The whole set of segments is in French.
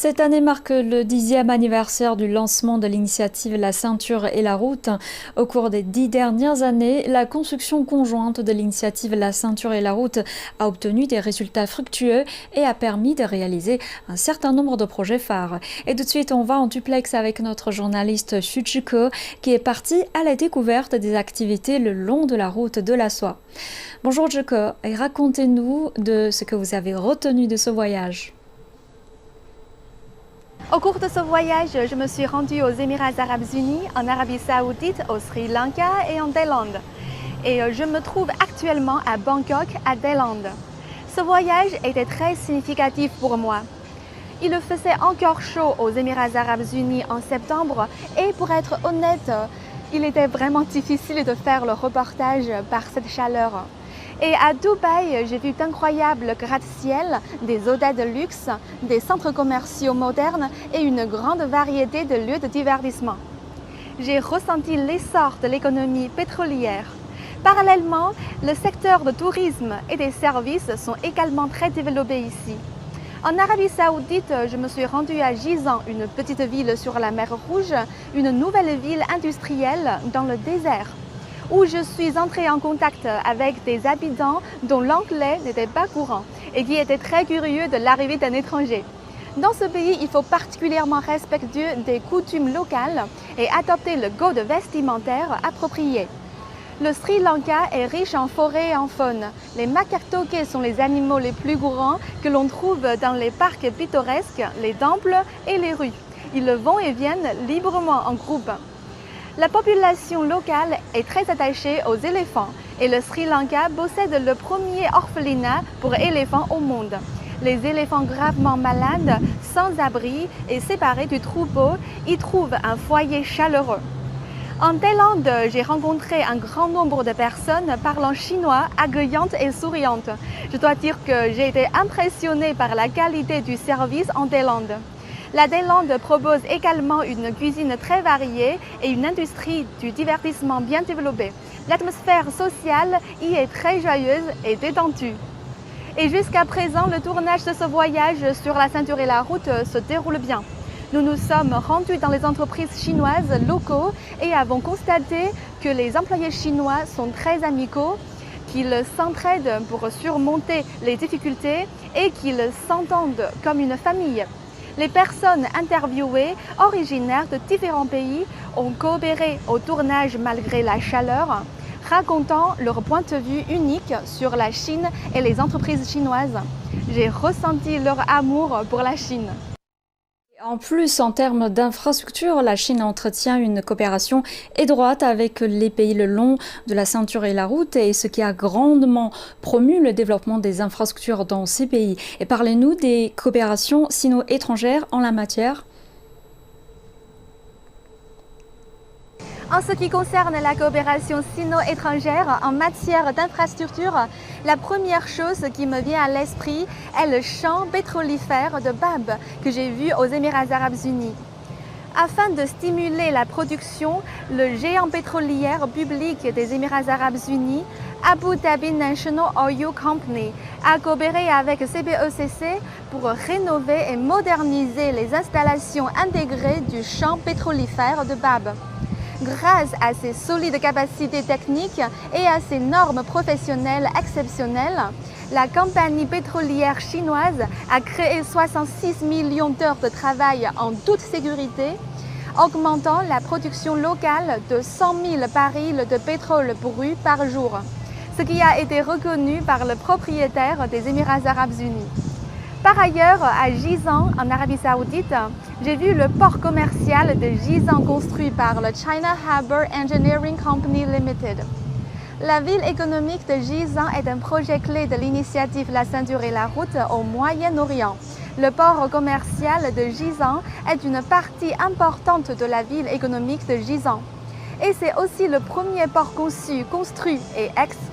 Cette année marque le 10e anniversaire du lancement de l'initiative La ceinture et la route. Au cours des 10 dernières années, la construction conjointe de l'initiative La ceinture et la route a obtenu des résultats fructueux et a permis de réaliser un certain nombre de projets phares. Et tout de suite, on va en duplex avec notre journaliste Xu Zhiko qui est parti à la découverte des activités le long de la route de la soie. Bonjour Zhiko, et racontez-nous de ce que vous avez retenu de ce voyage. Au cours de ce voyage, je me suis rendue aux Émirats arabes unis, en Arabie saoudite, au Sri Lanka et en Thaïlande. Et je me trouve actuellement à Bangkok, à Thaïlande. Ce voyage était très significatif pour moi. Il faisait encore chaud aux Émirats arabes unis en septembre et pour être honnête, il était vraiment difficile de faire le reportage par cette chaleur. Et à Dubaï, j'ai vu d'incroyables gratte-ciel, des hôtels de luxe, des centres commerciaux modernes et une grande variété de lieux de divertissement. J'ai ressenti l'essor de l'économie pétrolière. Parallèlement, le secteur du tourisme et des services sont également très développés ici. En Arabie saoudite, je me suis rendue à Jizan, une petite ville sur la mer Rouge, une nouvelle ville industrielle dans le désert, où je suis entrée en contact avec des habitants dont l'anglais n'était pas courant et qui étaient très curieux de l'arrivée d'un étranger. Dans ce pays, il faut particulièrement respecter des coutumes locales et adopter le code vestimentaire approprié. Le Sri Lanka est riche en forêt et en faune. Les macaques toqués sont les animaux les plus courants que l'on trouve dans les parcs pittoresques, les temples et les rues. Ils vont et viennent librement en groupe. La population locale est très attachée aux éléphants et le Sri Lanka possède le premier orphelinat pour éléphants au monde. Les éléphants gravement malades, sans abri et séparés du troupeau y trouvent un foyer chaleureux. En Thaïlande, j'ai rencontré un grand nombre de personnes parlant chinois, accueillantes et souriantes. Je dois dire que j'ai été impressionnée par la qualité du service en Thaïlande. La Thaïlande propose également une cuisine très variée et une industrie du divertissement bien développée. L'atmosphère sociale y est très joyeuse et détendue. Et jusqu'à présent, le tournage de ce voyage sur la ceinture et la route se déroule bien. Nous nous sommes rendus dans les entreprises chinoises locaux et avons constaté que les employés chinois sont très amicaux, qu'ils s'entraident pour surmonter les difficultés et qu'ils s'entendent comme une famille. Les personnes interviewées, originaires de différents pays, ont coopéré au tournage malgré la chaleur, racontant leur point de vue unique sur la Chine et les entreprises chinoises. J'ai ressenti leur amour pour la Chine. En plus, en termes d'infrastructures, la Chine entretient une coopération étroite avec les pays le long de la ceinture et la route, et ce qui a grandement promu le développement des infrastructures dans ces pays. Et parlez-nous des coopérations sino-étrangères en la matière. En ce qui concerne la coopération sino-étrangère en matière d'infrastructure, la première chose qui me vient à l'esprit est le champ pétrolifère de Bab que j'ai vu aux Émirats arabes unis. Afin de stimuler la production, le géant pétrolier public des Émirats arabes unis, Abu Dhabi National Oil Company, a coopéré avec CPECC pour rénover et moderniser les installations intégrées du champ pétrolifère de Bab. Grâce à ses solides capacités techniques et à ses normes professionnelles exceptionnelles, la compagnie pétrolière chinoise a créé 66 millions d'heures de travail en toute sécurité, augmentant la production locale de 100 000 barils de pétrole brut par jour, ce qui a été reconnu par le propriétaire des Émirats arabes unis. Par ailleurs, à Jizan, en Arabie saoudite, j'ai vu le port commercial de Jizan construit par le China Harbour Engineering Company Limited. La ville économique de Jizan est un projet clé de l'initiative La ceinture et la route au Moyen-Orient. Le port commercial de Jizan est une partie importante de la ville économique de Jizan. Et c'est aussi le premier port conçu, construit et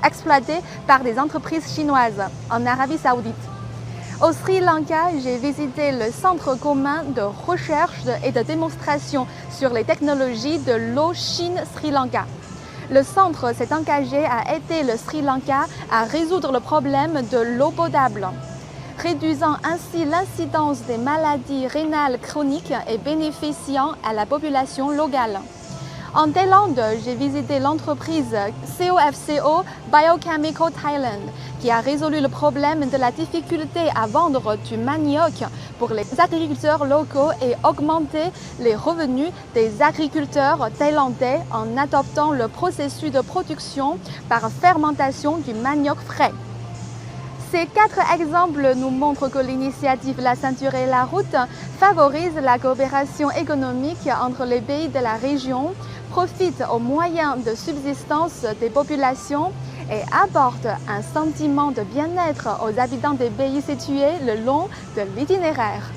exploité par des entreprises chinoises en Arabie saoudite. Au Sri Lanka, j'ai visité le Centre commun de recherche et de démonstration sur les technologies de l'eau Chine-Sri Lanka. Le centre s'est engagé à aider le Sri Lanka à résoudre le problème de l'eau potable. réduisant ainsi l'incidence des maladies rénales chroniques et bénéficiant à la population locale. En Thaïlande, j'ai visité l'entreprise COFCO Biochemical Thailand qui a résolu le problème de la difficulté à vendre du manioc pour les agriculteurs locaux et augmenté les revenus des agriculteurs thaïlandais en adoptant le processus de production par fermentation du manioc frais. Ces 4 exemples nous montrent que l'initiative La Ceinture et la Route favorise la coopération économique entre les pays de la région, profite aux moyens de subsistance des populations et apporte un sentiment de bien-être aux habitants des pays situés le long de l'itinéraire.